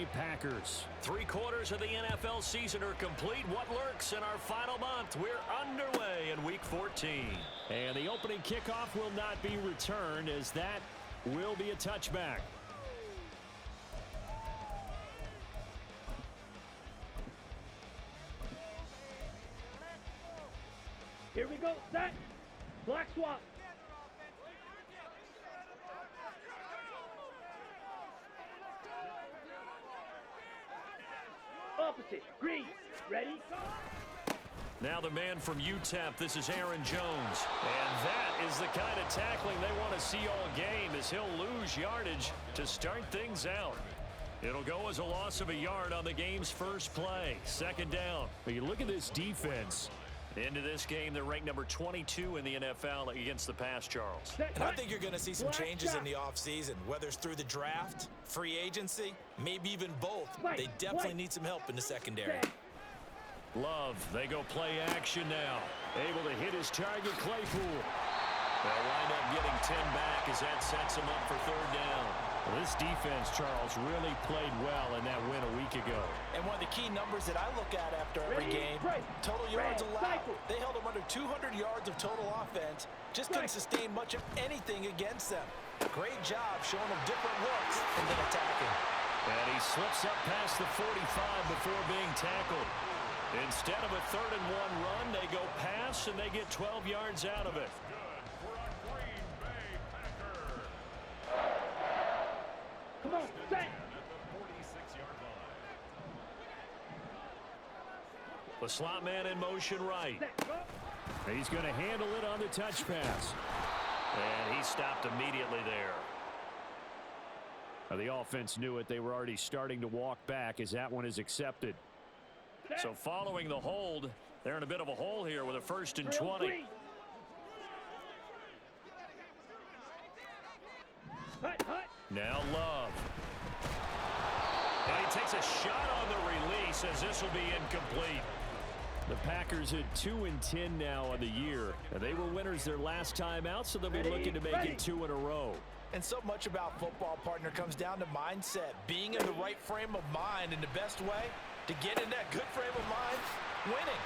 Bay Packers. 3/4 of the NFL season are complete. What lurks in our final month? We're underway in Week 14. And the opening kickoff will not be returned, as that will be a touchback. Here we go, set. Black swap. Opposite, green, ready, go. Now the man from UTEP, this is Aaron Jones. And that is the kind of tackling they want to see all game, as he'll lose yardage to start things out. It'll go as a loss of a yard on the game's first play. Second down. But you look at this defense. Into this game, they're ranked number 22 in the NFL against the pass, Charles. And I think you're going to see some changes in the offseason, whether it's through the draft, free agency, maybe even both. They definitely need some help in the secondary. Love, they go play action now. Able to hit his target, Claypool. They'll wind up getting 10 back as that sets them up for third down. Well, this defense, Charles, really played well in that win a week ago. And one of the key numbers that I look at after every game, total yards allowed. They held them under 200 yards of total offense. Just couldn't sustain much of anything against them. Great job showing them different looks and then attacking. And he slips up past the 45 before being tackled. Instead of a 3rd-and-1 run, they go pass, and they get 12 yards out of it. Come on, set. The slot man in motion right. He's going to handle it on the touch pass. And he stopped immediately there. Now, the offense knew it. They were already starting to walk back as that one is accepted. So following the hold, they're in a bit of a hole here with a 1st and 20. Now Love. And he takes a shot on the release as this will be incomplete. The Packers at 2-10 now on the year. They were winners their last time out, so they'll be looking to make it 2 in a row. And so much about football, partner, comes down to mindset. Being in the right frame of mind, and the best way to get in that good frame of mind, winning.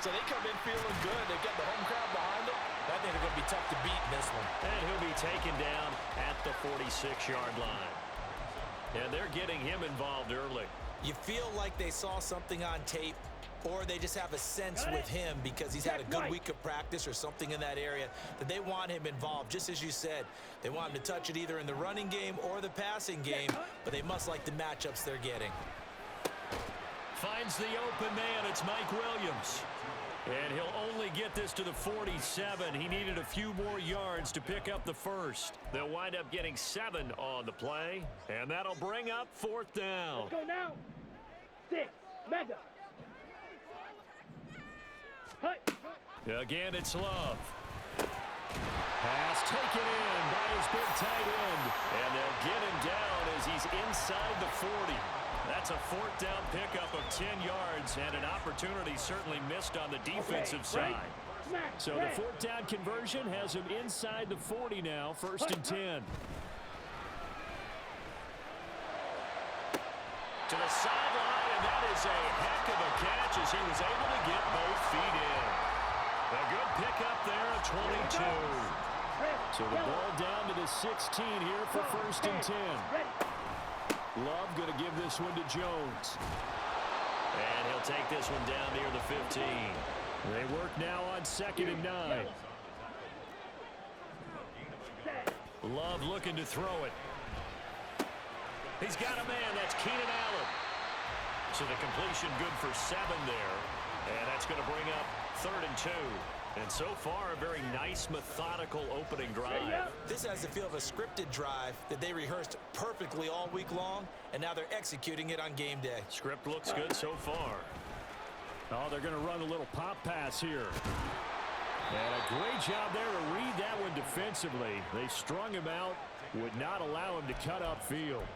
So they come in feeling good. They've got the home crowd behind them. I think they're going to be tough to beat in this one. And he'll be taken down at the 46-yard line. And they're getting him involved early. You feel like they saw something on tape, or they just have a sense with him because he's had a good week of practice or something in that area that they want him involved. Just as you said, they want him to touch it either in the running game or the passing game, but they must like the matchups they're getting. Finds the open man. It's Mike Williams. And he'll only get this to the 47. He needed a few more yards to pick up the first. They'll wind up getting 7 on the play, and that'll bring up 4th down. Let's go now. 6, mega. Again, it's Love. Pass taken in by his big tight end. And they'll get him down as he's inside the 40. That's a 4th down pickup of 10 yards and an opportunity certainly missed on the defensive side. So the 4th down conversion has him inside the 40 now, 1st and 10. To the sideline, and that is a heck of a catch as he was able to get both feet in. A good pickup there at 22. So the ball down to the 16 here for 1st and 10. Love going to give this one to Jones. And he'll take this one down near the 15. They work now on 2nd and 9. Love looking to throw it. He's got a man. That's Keenan Allen. So the completion good for 7 there. And that's going to bring up 3rd and 2. And so far, a very nice, methodical opening drive. This has the feel of a scripted drive that they rehearsed perfectly all week long, and now they're executing it on game day. Script looks good so far. Oh, they're going to run a little pop pass here. And a great job there to read that one defensively. They strung him out, would not allow him to cut upfield.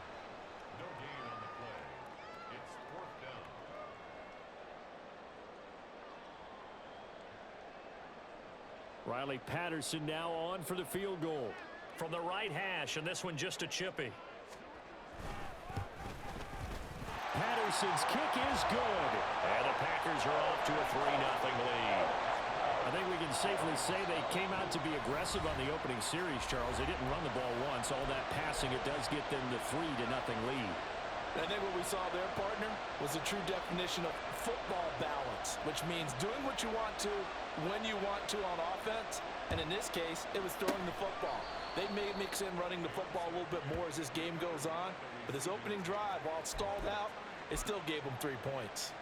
Riley Patterson now on for the field goal. From the right hash, and this one just a chippy. Jefferson's kick is good. And the Packers are off to a 3-0 lead. I think we can safely say they came out to be aggressive on the opening series, Charles. They didn't run the ball once. All that passing, it does get them the 3-0 lead. I think what we saw there, partner, was a true definition of football balance, which means doing what you want to, when you want to on offense. And in this case, it was throwing the football. They may mix in running the football a little bit more as this game goes on. But this opening drive, while it stalled out, it still gave them 3 points.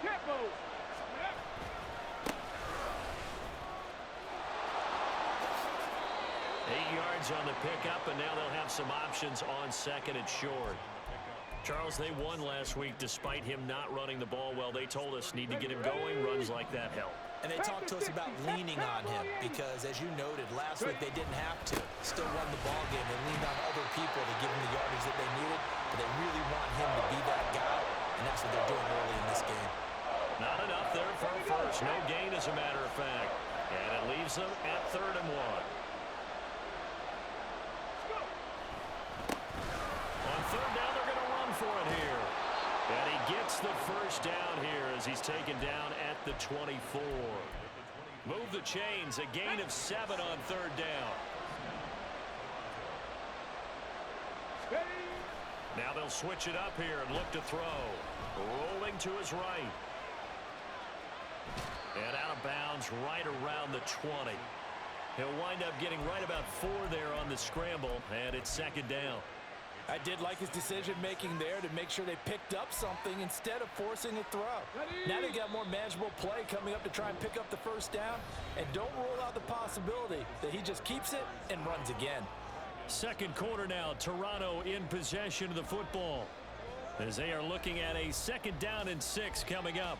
Tempo. 8 yards on the pickup, and now they'll have some options on second and short. Charles, they won last week despite him not running the ball well. They told us need to get him going. Runs like that help. And they talked to us about leaning on him because, as you noted, last week they didn't have to. Still won the ball game. They leaned on other people to give them the yardage that they needed, but they really want him to be that guy, and that's what they're doing early in this game. Not enough there for a first. No gain, as a matter of fact. And it leaves them at 3rd and 1. On 3rd down, they're going to run for it here. And he gets the first down here as he's taken down at the 24. Move the chains. A gain of 7 on 3rd down. Now they'll switch it up here and look to throw. Rolling to his right. And out of bounds right around the 20. He'll wind up getting right about 4 there on the scramble, and it's 2nd down. I did like his decision-making there to make sure they picked up something instead of forcing a throw. Now they got more manageable play coming up to try and pick up the first down, and don't rule out the possibility that he just keeps it and runs again. Second quarter now, Toronto in possession of the football as they are looking at a 2nd down and 6 coming up.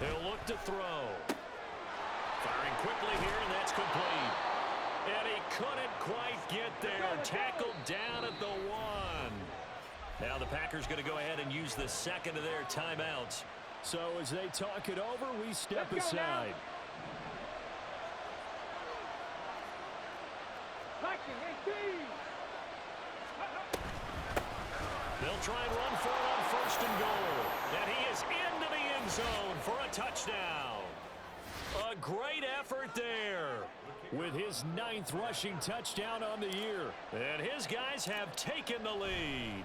He'll look to throw. Firing quickly here, and that's complete. And he couldn't quite get there. Tackled down at the 1. Now the Packers going to go ahead and use the second of their timeouts. So as they talk it over, we step aside. They'll try and run for it on 1st and goal. And he is into the end zone for a touchdown. A great effort there. With his 9th rushing touchdown on the year. And his guys have taken the lead.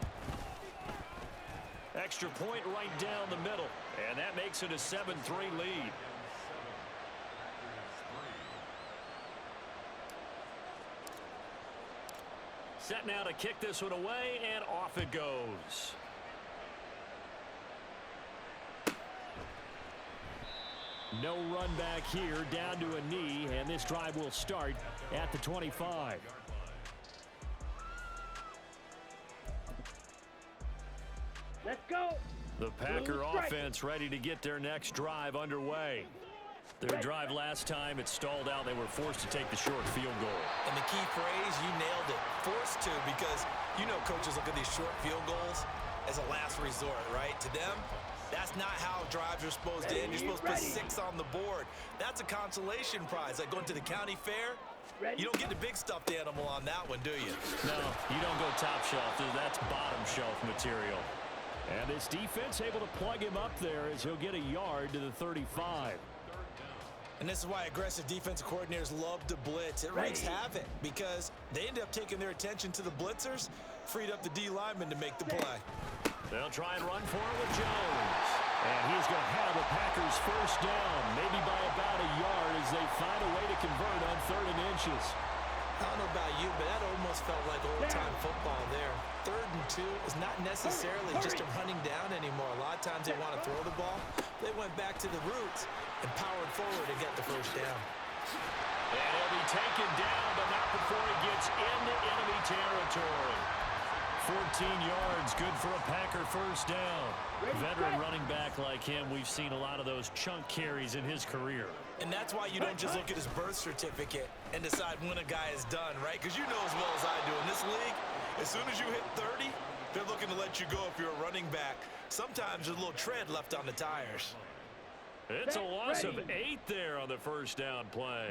Extra point right down the middle. And that makes it a 7-3 lead. Set now to kick this one away, and off it goes. No run back here, down to a knee, and this drive will start at the 25. Let's go. The Packer offense ready to get their next drive underway. Their drive last time, it stalled out. They were forced to take the short field goal. And the key phrase, you nailed it, forced to, because you know coaches look at these short field goals as a last resort, right? To them, that's not how drives are supposed to end. You're supposed to put 6 on the board. That's a consolation prize, like going to the county fair. You don't get the big stuffed animal on that one, do you? No, you don't go top shelf. That's bottom shelf material. And this defense able to plug him up there as he'll get a yard to the 35. And this is why aggressive defensive coordinators love to blitz. It wreaks havoc because they end up taking their attention to the blitzers, freed up the D lineman to make the play. They'll try and run for it with Jones. And he's going to have the Packers first down, maybe by about a yard as they find a way to convert on 3rd and inches. I don't know about you, but that almost felt like old-time football there. 3rd and 2 is not necessarily just a running down anymore. A lot of times they want to throw the ball. They went back to the roots and powered forward and got the first down. And he'll be taken down, but not before he gets into enemy territory. 14 yards, good for a Packer first down. Veteran running back like him, we've seen a lot of those chunk carries in his career. And that's why you don't just look at his birth certificate and decide when a guy is done, right? Because you know as well as I do, in this league, as soon as you hit 30, they're looking to let you go if you're a running back. Sometimes there's a little tread left on the tires. It's a loss of 8 there on the first down play.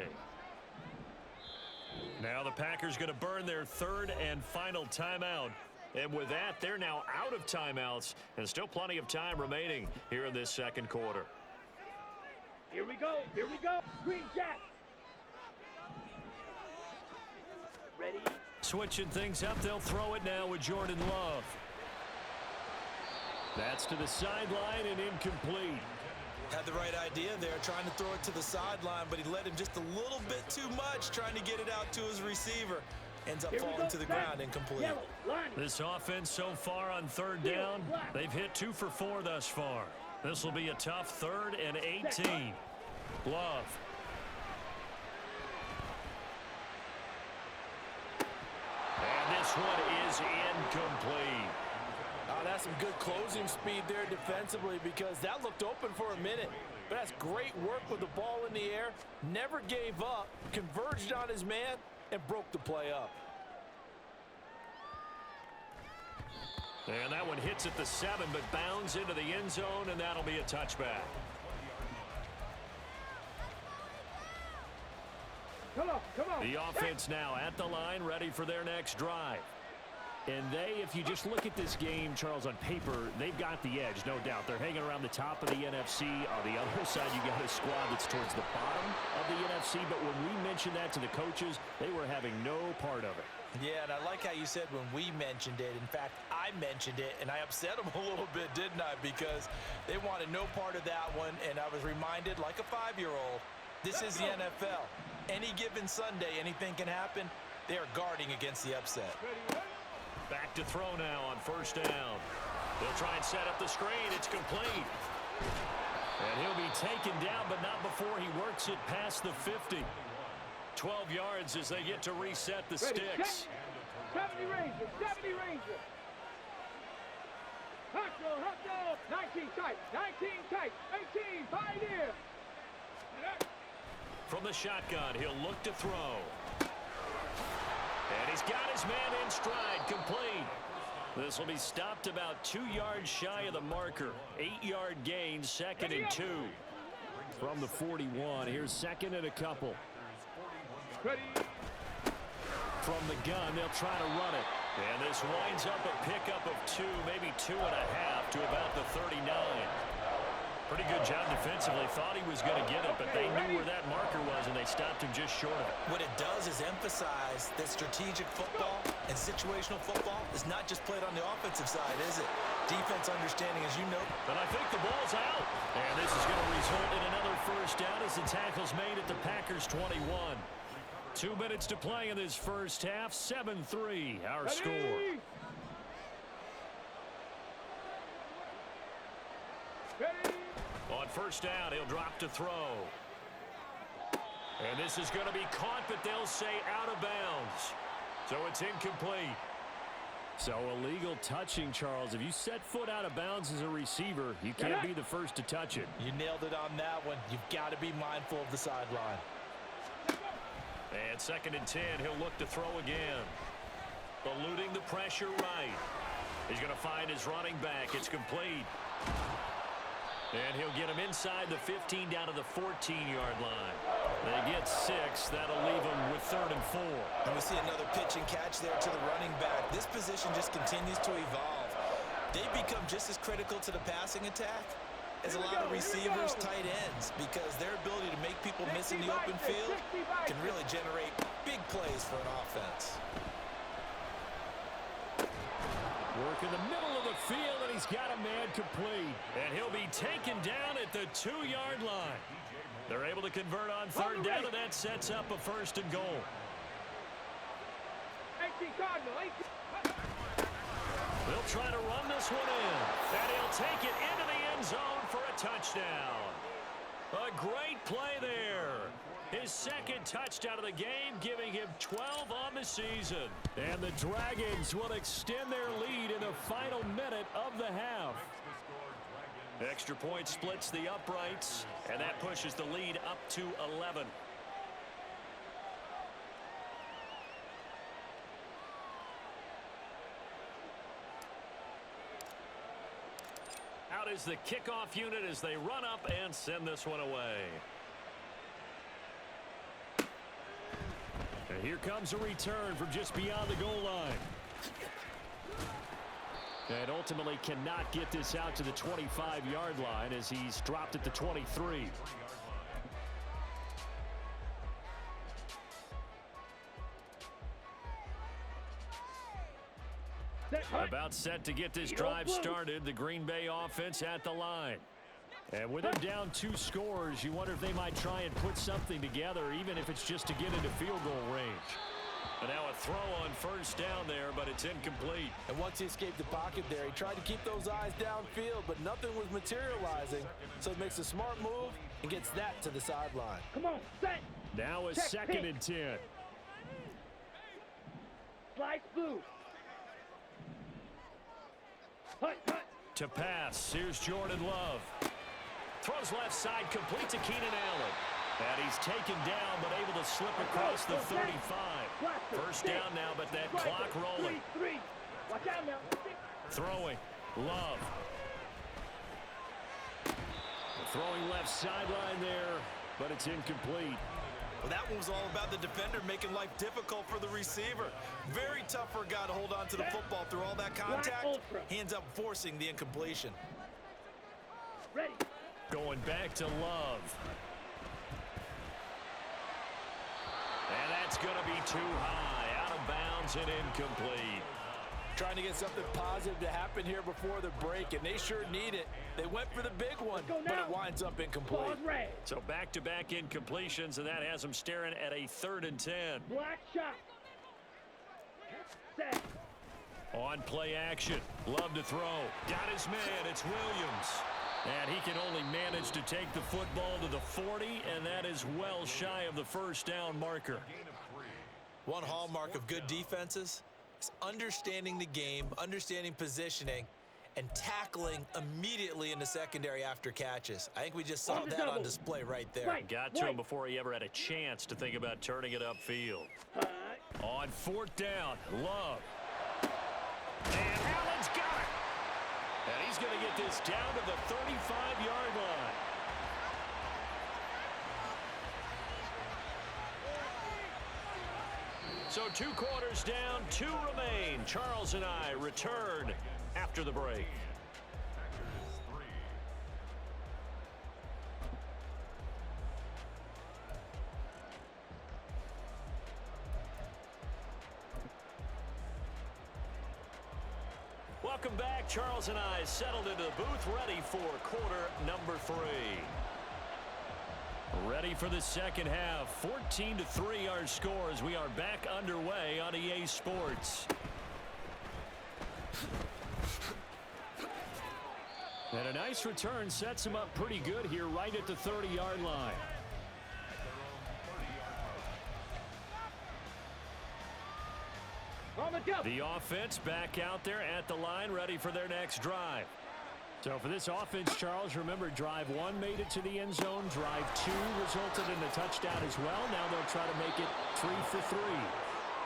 Now the Packers going to burn their third and final timeout. And with that, they're now out of timeouts and still plenty of time remaining here in this second quarter. Here we go. Here we go. Green Jack. Ready? Switching things up, they'll throw it now with Jordan Love. That's to the sideline and incomplete. Had the right idea there, trying to throw it to the sideline, but he led him just a little bit too much, trying to get it out to his receiver. Ends up falling to the ground, incomplete. This offense so far on third down, they've hit 2 for 4 thus far. This will be a tough 3rd and 18. Love. And this one is incomplete. That's some good closing speed there defensively because that looked open for a minute. But that's great work with the ball in the air. Never gave up, converged on his man, and broke the play up. And that one hits at the 7, but bounds into the end zone, and that'll be a touchback. Come on. The offense now at the line, ready for their next drive. And they, if you just look at this game, Charles, on paper, they've got the edge, no doubt. They're hanging around the top of the NFC. On the other side, you got a squad that's towards the bottom of the NFC. But when we mentioned that to the coaches, they were having no part of it. Yeah, and I like how you said when we mentioned it. In fact, I mentioned it, and I upset them a little bit, didn't I? Because they wanted no part of that one, and I was reminded, like a 5-year-old, this is the NFL. Any given Sunday, anything can happen. They are guarding against the upset. Back to throw now on first down. They'll try and set up the screen. It's complete. And he'll be taken down, but not before he works it past the 50. 12 yards as they get to reset the sticks. 70 Ranger. Hot go. 19 tight. 18, Pioneer. From the shotgun, he'll look to throw. And he's got his man in stride, complete. This will be stopped about 2 yards shy of the marker. 8-yard gain, 2nd and 2. From the 41, here's 2nd and a couple. Ready. From the gun, they'll try to run it. And this winds up a pickup of 2, maybe 2.5 to about the 39. Pretty good job defensively. Thought he was going to get it, but they knew where that marker was, and they stopped him just short of it. What it does is emphasize that strategic football and situational football is not just played on the offensive side, is it? Defense understanding, as you know. But I think the ball's out. And this is going to result in another first down as the tackle's made at the Packers' 21. 2 minutes to play in this first half. 7-3, our score. On first down, he'll drop to throw. And this is going to be caught, but they'll say out of bounds. So it's incomplete. So illegal touching, Charles. If you set foot out of bounds as a receiver, you can't be the first to touch it. You nailed it on that one. You've got to be mindful of the sideline. And 2nd and 10, he'll look to throw again. Eluding the pressure right. He's going to find his running back. It's complete. And he'll get him inside the 15 down to the 14-yard line. They get 6. That'll leave them with 3rd and 4. And we see another pitch and catch there to the running back. This position just continues to evolve. They become just as critical to the passing attack as a lot of receivers, tight ends, because their ability to make people miss in the open field can really generate big plays for an offense. Work in the middle of the field, and he's got a man complete. And he'll be taken down at the 2-yard line. They're able to convert on 3rd down, and that sets up a 1st and goal. 18 Cardinal, 18. They'll try to run this one in, and he'll take it into the end zone for a touchdown. A great play there. His second touchdown of the game, giving him 12 on the season. And the Dragons will extend their lead in the final minute of the half. Extra point splits the uprights, and that pushes the lead up to 11. Out is the kickoff unit as they run up and send this one away. And here comes a return from just beyond the goal line. And ultimately cannot get this out to the 25-yard line as he's dropped at the 23. About set to get this drive started, the Green Bay offense at the line. And with them down 2 scores, you wonder if they might try and put something together, even if it's just to get into field goal range. And now a throw on first down there, but it's incomplete. And once he escaped the pocket there, he tried to keep those eyes downfield, but nothing was materializing. So he makes a smart move and gets that to the sideline. Come on, set. Now a Check, 2nd and 10. Slice blue. Hut, hut. To pass, here's Jordan Love. Throws left side, complete to Keenan Allen. And he's taken down, but able to slip across the 35. First down now, but that clock rolling. Three. Watch out now. Throwing, Love. Throwing left sideline there, but it's incomplete. Well, that one was all about the defender making life difficult for the receiver. Very tough for a guy to hold on to the football through all that contact. He ends up forcing the incompletion. Ready. Going back to Love. And that's going to be too high. Out of bounds and incomplete. Trying to get something positive to happen here before the break, and they sure need it. They went for the big one, but it winds up incomplete. So back-to-back incompletions, and that has them staring at a 3rd and 10. Black shot. Set. On play action. Love to throw. Got his man. It's Williams. And he can only manage to take the football to the 40, and that is well shy of the first down marker. One hallmark of good defenses is understanding the game, understanding positioning, and tackling immediately in the secondary after catches. I think we just saw that on display right there. Got to him before he ever had a chance to think about turning it upfield. On 4th down, Love. And Allen's got it. And he's going to get this down to the 35-yard line. So 2 quarters down, 2 remain. Charles and I return after the break. Welcome back. Charles and I settled into the booth, ready for quarter number 3. Ready for the second half. 14-3 our scores. We are back underway on EA Sports. And a nice return sets him up pretty good here right at the 30-yard line. The offense back out there at the line, ready for their next drive. So for this offense, Charles, remember, drive 1 made it to the end zone. Drive 2 resulted in a touchdown as well. Now they'll try to make it 3 for 3.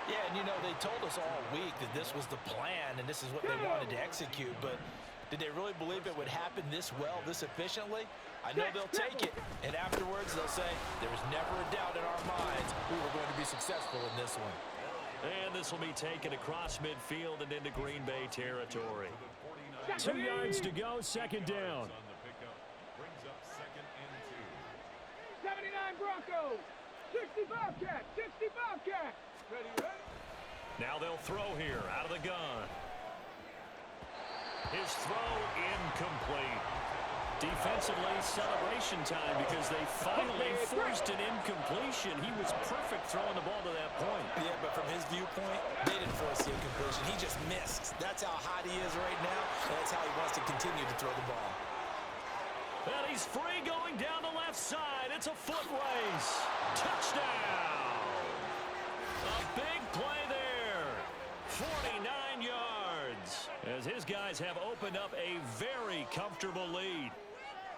Yeah, and you know, they told us all week that this was the plan and this is what they wanted to execute, but did they really believe it would happen this well, this efficiently? I know they'll take it, and afterwards they'll say, there was never a doubt in our minds we were going to be successful in this one. And this will be taken across midfield and into Green Bay territory. 2 yards to go, 2nd down. 79 Broncos. 60 Bobcats. 60 Bobcats. Ready? Now they'll throw here out of the gun. His throw incomplete. Defensively, celebration time because they finally forced an incompletion. He was perfect throwing the ball to that point. Yeah, but from his viewpoint, they didn't force the incompletion. He just missed. That's how hot he is right now, and that's how he wants to continue to throw the ball. And he's free going down the left side. It's a foot race. Touchdown. A big play there. 49 yards. As his guys have opened up a very comfortable lead.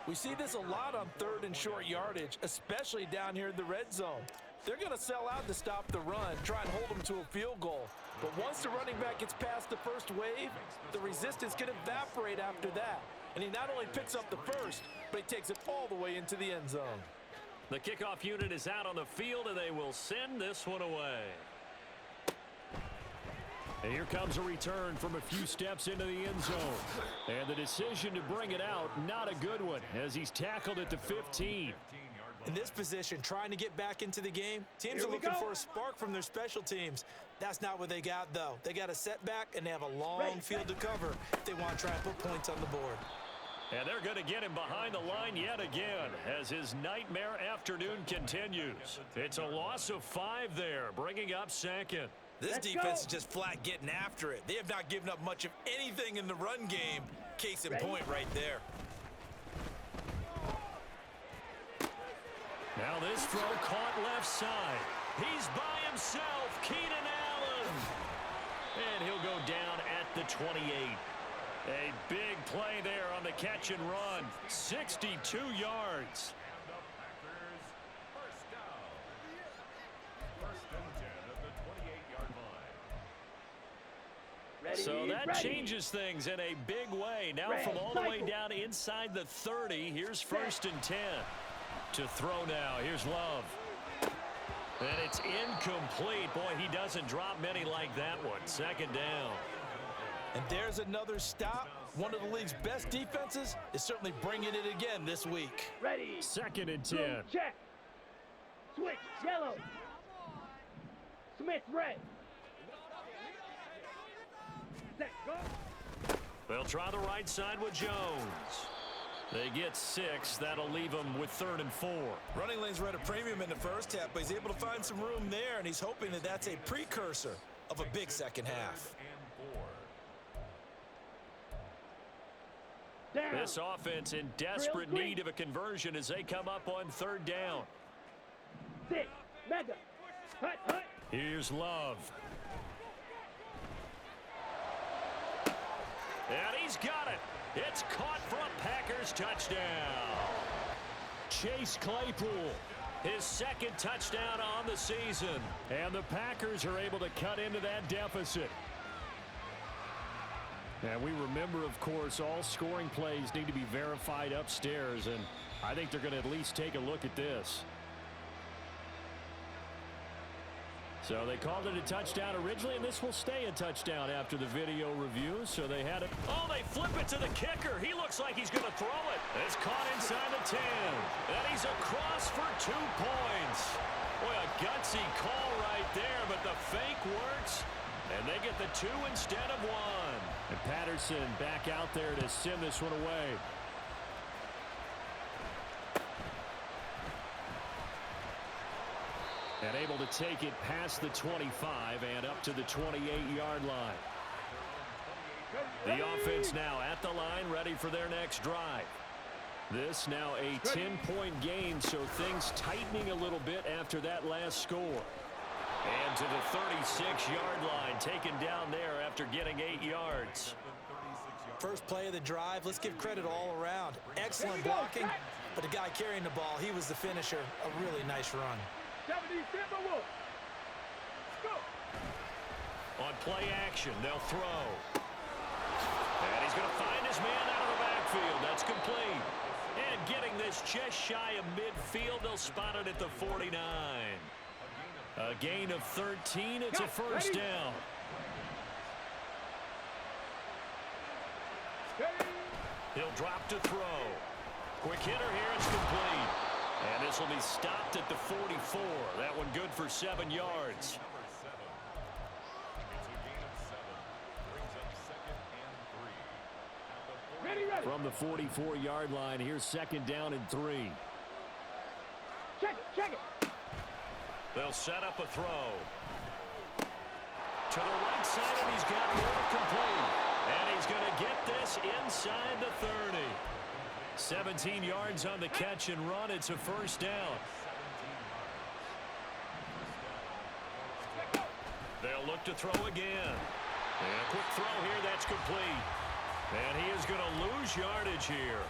We see this a lot on third and short yardage, especially down here in the red zone. They're going to sell out to stop the run, try and hold them to a field goal. But once the running back gets past the first wave, the resistance can evaporate after that. And he not only picks up the first, but he takes it all the way into the end zone. The kickoff unit is out on the field, and they will send this one away. And here comes a return from a few steps into the end zone. And the decision to bring it out, not a good one, as he's tackled at the 15. In this position, trying to get back into the game, teams are looking for a spark from their special teams. That's not what they got, though. They got a setback, and they have a long field to cover if they want to try and put points on the board. And they're going to get him behind the line yet again as his nightmare afternoon continues. It's a loss of 5 there, bringing up second. This defense is just flat getting after it. They have not given up much of anything in the run game. Case in point right there. Now this throw caught left side. He's by himself, Keenan Allen. And he'll go down at the 28. A big play there on the catch and run. 62 yards. So that changes things in a big way. Now from all the way down inside the 30, here's 1st and 10. To throw now, here's Love. And it's incomplete. Boy, he doesn't drop many like that one. 2nd down. And there's another stop. One of the league's best defenses is certainly bringing it again this week. Ready. 2nd and 10. Check. Switch. Yellow. Smith red. Set. Go. They'll try the right side with Jones. They get 6. That'll leave them with 3rd and 4. Running lanes were at a premium in the first half, but he's able to find some room there, and he's hoping that that's a precursor of a big second half. Down. This offense in desperate need of a conversion as they come up on 3rd down. 6. Mega. Hut, hut. Here's Love. And he's got it. It's caught for a Packers touchdown. Chase Claypool. His 2nd touchdown on the season. And the Packers are able to cut into that deficit. And we remember, of course, all scoring plays need to be verified upstairs, and I think they're going to at least take a look at this. So they called it a touchdown originally, and this will stay a touchdown after the video review. So they had it. Oh, they flip it to the kicker. He looks like he's going to throw it. It's caught inside the 10. And he's across for 2 points. Boy, a gutsy call right there, but the fake works. And they get the 2 instead of 1. And Patterson back out there to send this one away. And able to take it past the 25 and up to the 28-yard line. The offense now at the line, ready for their next drive. This now a 10-point game, so things tightening a little bit after that last score. And to the 36-yard line, taken down there after getting 8 yards. First play of the drive, let's give credit all around. Excellent blocking, but the guy carrying the ball, he was the finisher. A really nice run. 70 Timberwolves. Go. On play action, they'll throw. And he's going to find his man out of the backfield. That's complete. And getting this just shy of midfield, they'll spot it at the 49. A gain of 13. It's a first down. He'll drop to throw. Quick hitter here. It's complete. And this will be stopped at the 44. That one good for 7 yards. Ready, ready. From the 44-yard line, here's 2nd down and 3. Check it, check it. They'll set up a throw. To the right side, and he's got more complete. And he's going to get this inside the 30. 17 yards on the catch and run. It's a first down. They'll look to throw again. And a quick throw here. That's complete. And he is going to lose yardage here.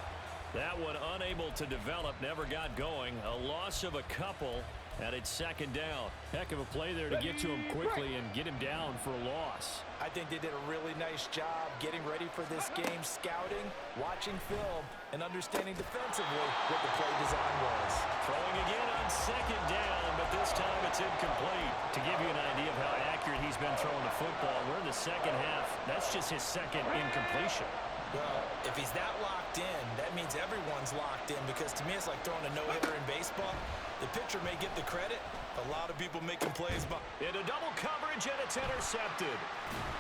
That one unable to develop, never got going. A loss of a couple, and it's second down. Heck of a play there to get to him quickly and get him down for a loss. I think they did a really nice job getting ready for this game, scouting, watching film, and understanding defensively what the play design was. Throwing again on second down, but this time it's incomplete. To give you an idea of how accurate he's been throwing the football, we're in the second half. That's just his second incompletion. Well, if he's that locked in, that means everyone's locked in, because to me it's like throwing a no-hitter in baseball. The pitcher may get the credit. A lot of people making plays. Into double coverage, and it's intercepted.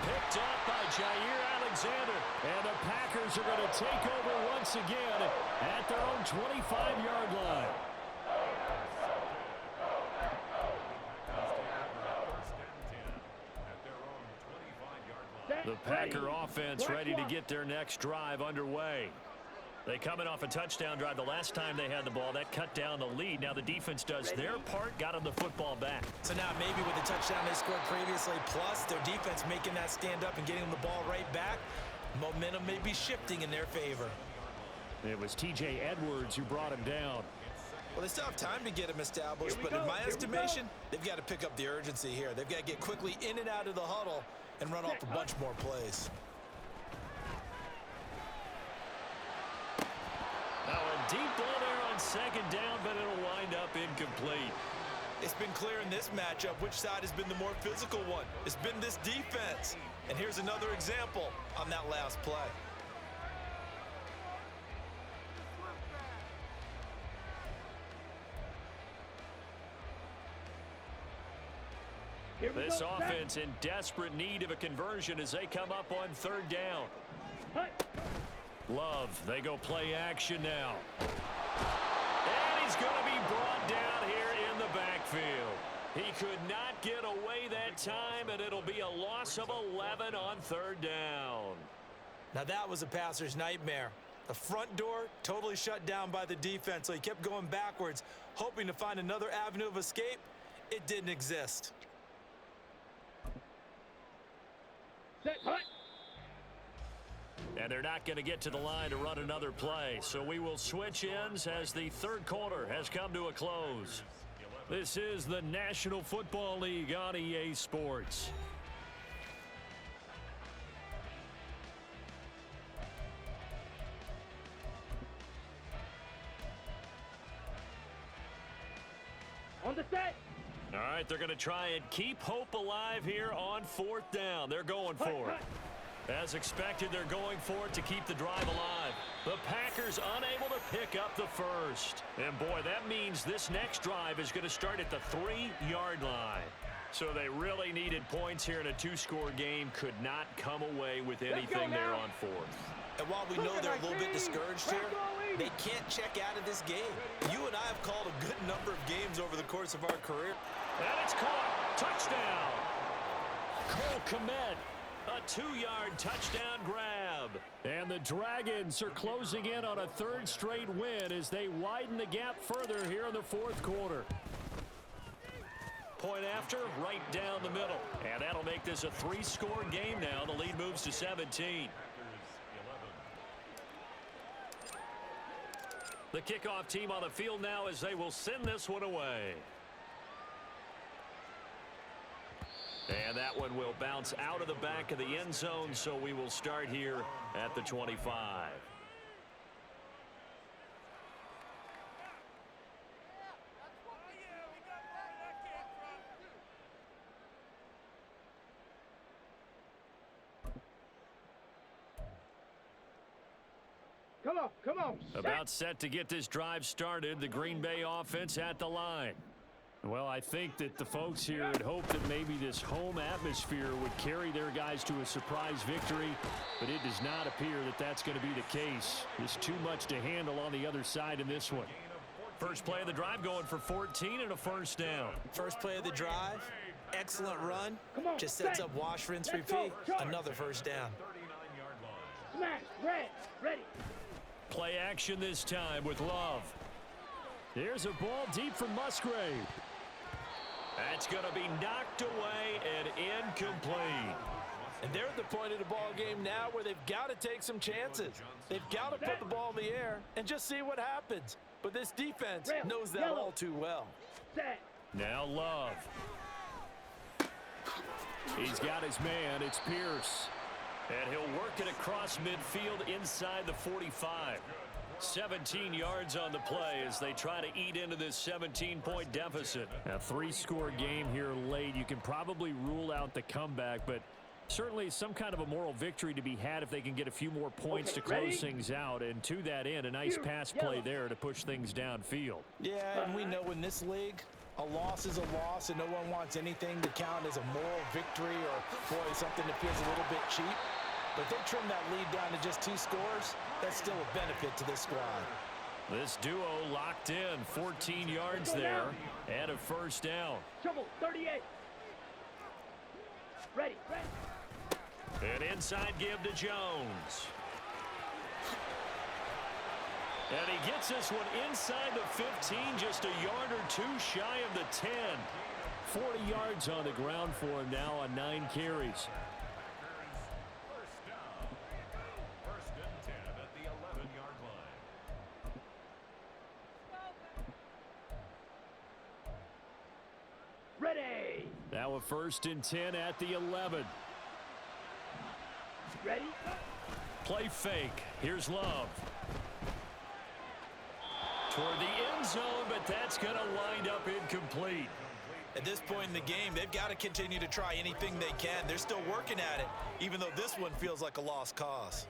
Picked up by Jair Alexander. And the Packers are going to take over once again at their own 25-yard line. The Packer offense ready to get their next drive underway. They coming off a touchdown drive the last time they had the ball. That cut down the lead. Now the defense does their part, got them the football back. So now maybe with the touchdown they scored previously, plus their defense making that stand up and getting them the ball right back, momentum may be shifting in their favor. It was T.J. Edwards who brought him down. Well, they still have time to get them established, but in my estimation, they've got to pick up the urgency here. They've got to get quickly in and out of the huddle and run off a bunch more plays. Now a deep ball there on second down, but it'll wind up incomplete. It's been clear in this matchup which side has been the more physical one. It's been this defense. And here's another example on that last play. This offense in desperate need of a conversion as they come up on third down. Love, they go play action now. And he's going to be brought down here in the backfield. He could not get away that time, and it'll be a loss of 11 on third down. Now that was a passer's nightmare. The front door totally shut down by the defense, so he kept going backwards, hoping to find another avenue of escape. It didn't exist. And they're not going to get to the line to run another play. So we will switch ends as the third quarter has come to a close. This is the National Football League on EA Sports. On the set. All right, they're going to try and keep hope alive here on fourth down. They're going for it. As expected, they're going for it to keep the drive alive. The Packers unable to pick up the first. And boy, that means this next drive is going to start at the 3-yard line. So they really needed points here in a two-score game. Could not come away with anything there on fourth. And while we know they're a little bit discouraged here, they can't check out of this game. You and I have called a good number of games over the course of our career. And it's caught. Touchdown. Cole Kmet. A 2-yard touchdown grab. And the Dragons are closing in on a third straight win as they widen the gap further here in the fourth quarter. Point after, right down the middle. And that'll make this a 3-score game now. The lead moves to 17. The kickoff team on the field now as they will send this one away. And that one will bounce out of the back of the end zone, so we will start here at the 25. Come on. About set to get this drive started. The Green Bay offense at the line. Well, I think that the folks here had hoped that maybe this home atmosphere would carry their guys to a surprise victory, but it does not appear that that's going to be the case. There's too much to handle on the other side in this one. First play of the drive going for 14 and a first down. First play of the drive, excellent run. Just sets up wash, rinse, repeat. Another first down. Smash, ready. Play action this time with Love. Here's a ball deep from Musgrave. That's going to be knocked away and incomplete. And they're at the point of the ball game now where they've got to take some chances. They've got to put the ball in the air and just see what happens. But this defense knows that all too well. Now Love. He's got his man. It's Pierce. And he'll work it across midfield inside the 45. 17 yards on the play as they try to eat into this 17-point deficit. A 3-score game here late. You can probably rule out the comeback, but certainly some kind of a moral victory to be had if they can get a few more points to close things out. And to that end, a nice pass play there to push things downfield. Yeah, and we know in this league, a loss is a loss, and no one wants anything to count as a moral victory or, boy, something that feels a little bit cheap. But if they trim that lead down to just 2 scores, that's still a benefit to this squad. This duo locked in, 14 yards there, and a first down. Trouble, 38. Ready. An inside give to Jones. And he gets this one inside the 15, just a yard or 2 shy of the 10. 40 yards on the ground for him now on 9 carries. First and 10 at the 11-yard line. Ready. Now a first and 10 at the 11. Ready. Play fake. Here's Love. Toward the end zone, but that's going to wind up incomplete. At this point in the game, they've got to continue to try anything they can. They're still working at it, even though this one feels like a lost cause.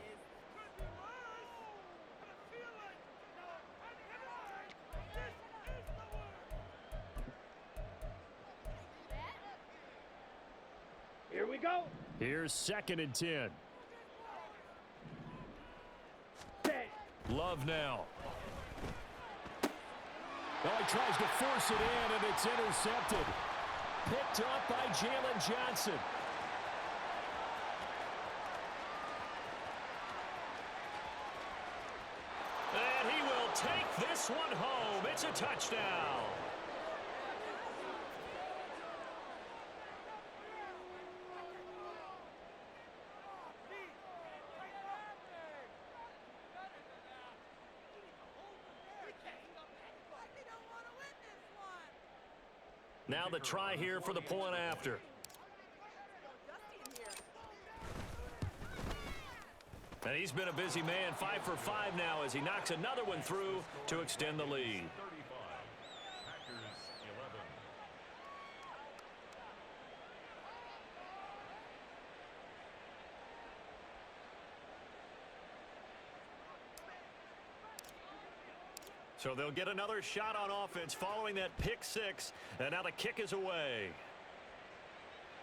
Here we go. Here's second and 10. Set. Love now. Oh, he tries to force it in, and it's intercepted. Picked up by Jalen Johnson. And he will take this one home. It's a touchdown. Now the try here for the point after. And he's been a busy man, 5 for 5 now as he knocks another one through to extend the lead. 35. Packers 11. So they'll get another shot on offense following that pick 6. And now the kick is away.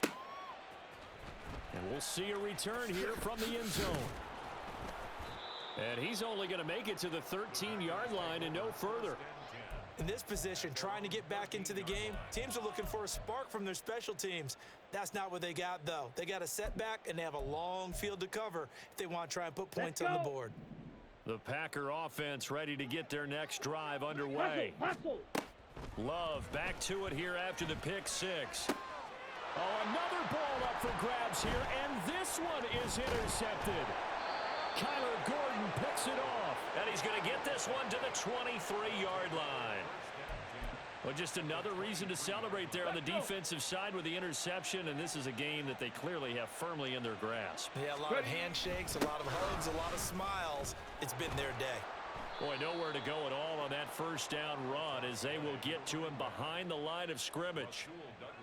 And we'll see a return here from the end zone. And he's only going to make it to the 13-yard line and no further. In this position, trying to get back into the game, teams are looking for a spark from their special teams. That's not what they got, though. They got a setback, and they have a long field to cover if they want to try and put points on the board. The Packer offense ready to get their next drive underway. Hustle. Love back to it here after the pick 6. Oh, another ball up for grabs here, and this one is intercepted. Kyler Gordon picks it off. And he's going to get this one to the 23-yard line. Well, just another reason to celebrate there on the defensive side with the interception, and this is a game that they clearly have firmly in their grasp. Yeah, a lot of handshakes, a lot of hugs, a lot of smiles. It's been their day. Boy, nowhere to go at all on that first down run as they will get to him behind the line of scrimmage.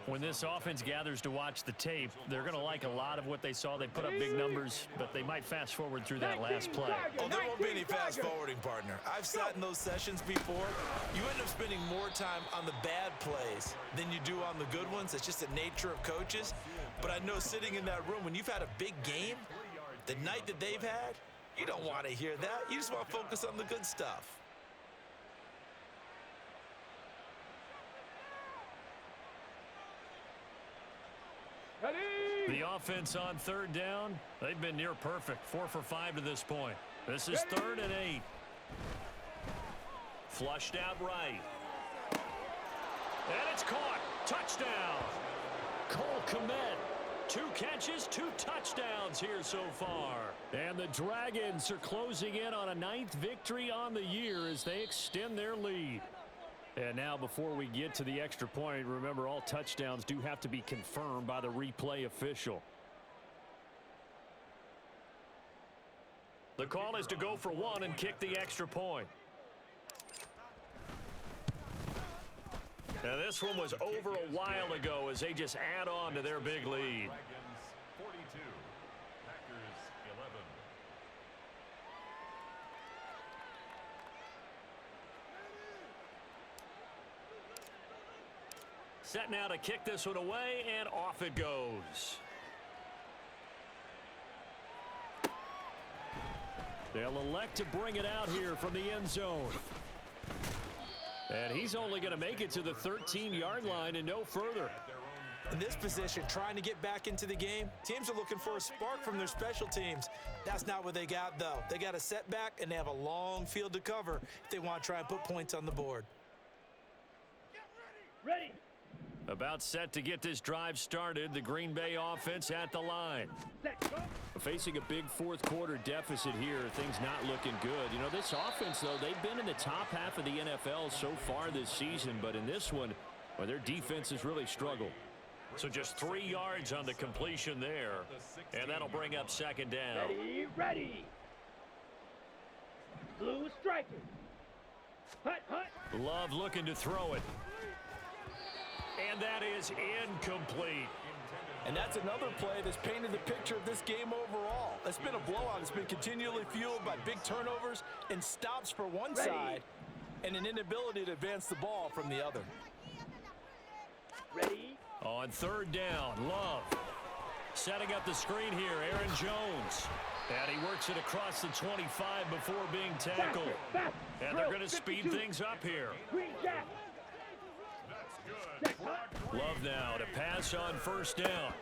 When this offense gathers to watch the tape, they're going to like a lot of what they saw. They put up big numbers, but they might fast forward through that last play. Oh, there won't be any fast forwarding, partner. I've sat in those sessions before. You end up spending more time on the bad plays than you do on the good ones. It's just the nature of coaches. But I know sitting in that room, when you've had a big game, the night that they've had, you don't want to hear that. You just want to focus on the good stuff. The offense on third down, they've been near perfect. 4 for 5 to this point. This is 3rd and 8. Flushed out right. And it's caught. Touchdown. Cole Kmet. 2 catches, 2 touchdowns here so far. And the Dragons are closing in on a 9th victory on the year as they extend their lead. And now before we get to the extra point, remember all touchdowns do have to be confirmed by the replay official. The call is to go for 1 and kick the extra point. Now this one was over a while ago as they just add on to their big lead. Dragons 42, Packers 11. Set now to kick this one away, and off it goes. They'll elect to bring it out here from the end zone. And he's only going to make it to the 13-yard line and no further. In this position, trying to get back into the game, teams are looking for a spark from their special teams. That's not what they got, though. They got a setback, and they have a long field to cover if they want to try and put points on the board. Ready. About set to get this drive started, the Green Bay offense at the line. Set. Go. Facing a big fourth quarter deficit here, things not looking good. You know, this offense, though, they've been in the top half of the NFL so far this season, but in this one, well, their defense has really struggled. So just 3 yards on the completion there, and that'll bring up 2nd down. Ready, ready. Blue striking. Hut, hut. Love looking to throw it. And that is incomplete. And that's another play that's painted the picture of this game overall. It's been a blowout. It's been continually fueled by big turnovers and stops for one side and an inability to advance the ball from the other. Ready. On 3rd down, Love. Setting up the screen here, Aaron Jones. And he works it across the 25 before being tackled. Back. And they're going to speed things up here. Green jack. Set, hut. Love now to pass on 1st down.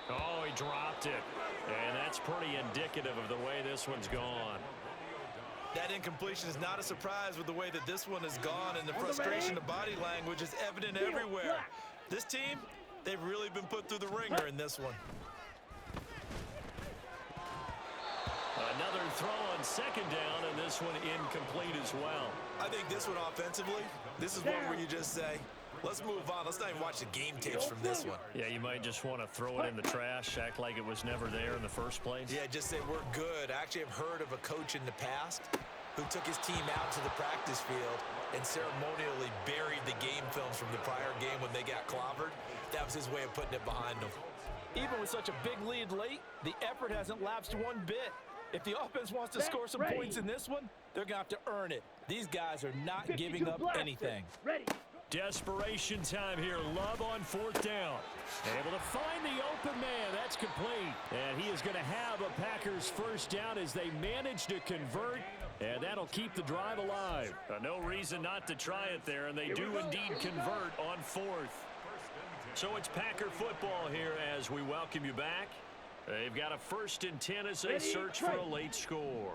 Oh, he dropped it. And that's pretty indicative of the way this one's gone. That incompletion is not a surprise with the way that this one has gone, and the frustration of body language is evident everywhere. This team, they've really been put through the ringer in this one. Another throw on 2nd down, and this one incomplete as well. I think this one offensively, this is one where you just say, let's move on. Let's not even watch the game tapes from this one. Yeah, you might just want to throw it in the trash, act like it was never there in the first place. Yeah, just say we're good. I actually have heard of a coach in the past who took his team out to the practice field and ceremonially buried the game films from the prior game when they got clobbered. That was his way of putting it behind them. Even with such a big lead late, the effort hasn't lapsed one bit. If the offense wants to score some points in this one, they're going to have to earn it. These guys are not giving up anything. Ready. Desperation time here. Love on 4th down. Able to find the open man. That's complete. And he is going to have a Packers 1st down as they manage to convert. And that'll keep the drive alive. No reason not to try it there, and they do indeed convert on 4th. So it's Packer football here as we welcome you back. They've got a 1st and 10 as they search for a late score.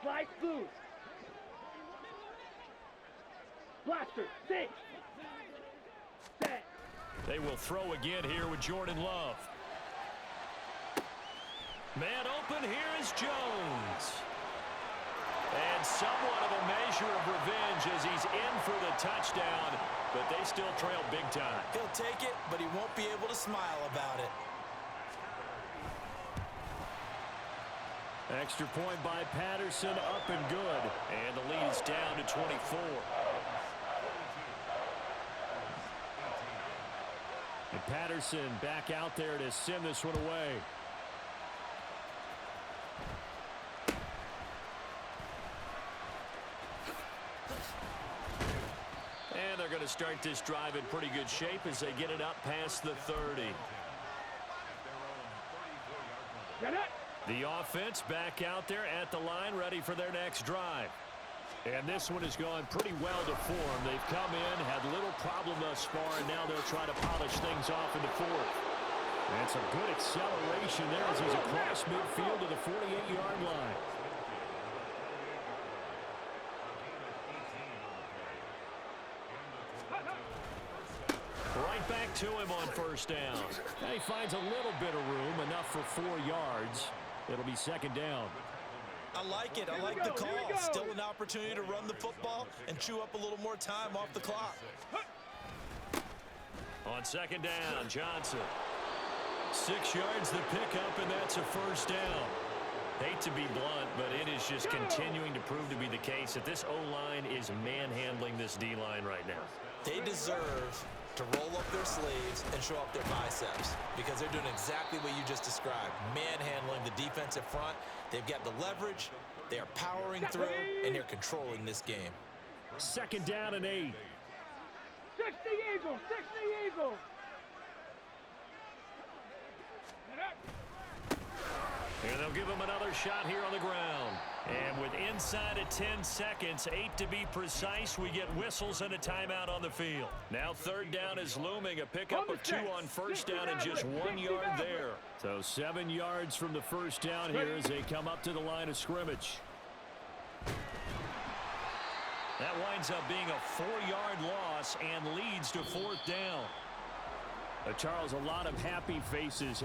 Slice blue. Blaster. 6. Set. They will throw again here with Jordan Love. Man open, here is Jones. And somewhat of a measure of revenge as he's in for the touchdown, but they still trail big time. He'll take it, but he won't be able to smile about it. Extra point by Patterson, up and good. And the lead is down to 24. And Patterson back out there to send this one away. And they're going to start this drive in pretty good shape as they get it up past the 30. The offense back out there at the line, ready for their next drive. And this one has gone pretty well to form. They've come in, had little problem thus far, and now they'll try to polish things off in the 4th. And some good acceleration there as he's across midfield to the 48-yard line. Right back to him on first down. Now he finds a little bit of room, enough for 4 yards. It'll be second down. I like it. I like the call. Still an opportunity to run the football and chew up a little more time off the clock. On second down, Johnson. 6 yards the pickup, and that's a first down. Hate to be blunt, but it is just continuing to prove to be the case that this O-line is manhandling this D-line right now. They deserve to roll up their sleeves and show up their biceps because they're doing exactly what you just described, manhandling the defensive front. They've got the leverage, they are powering through, and they're controlling this game. Second down and 8. 60 Eagles! 60 Eagles! And they'll give him another shot here on the ground. And with inside of 10 seconds, 8 to be precise, we get whistles and a timeout on the field. Now third down is looming, a pickup of 2 on first down and just 1 yard there. So 7 yards from the first down here as they come up to the line of scrimmage. That winds up being a 4-yard loss and leads to fourth down. Charles, a lot of happy faces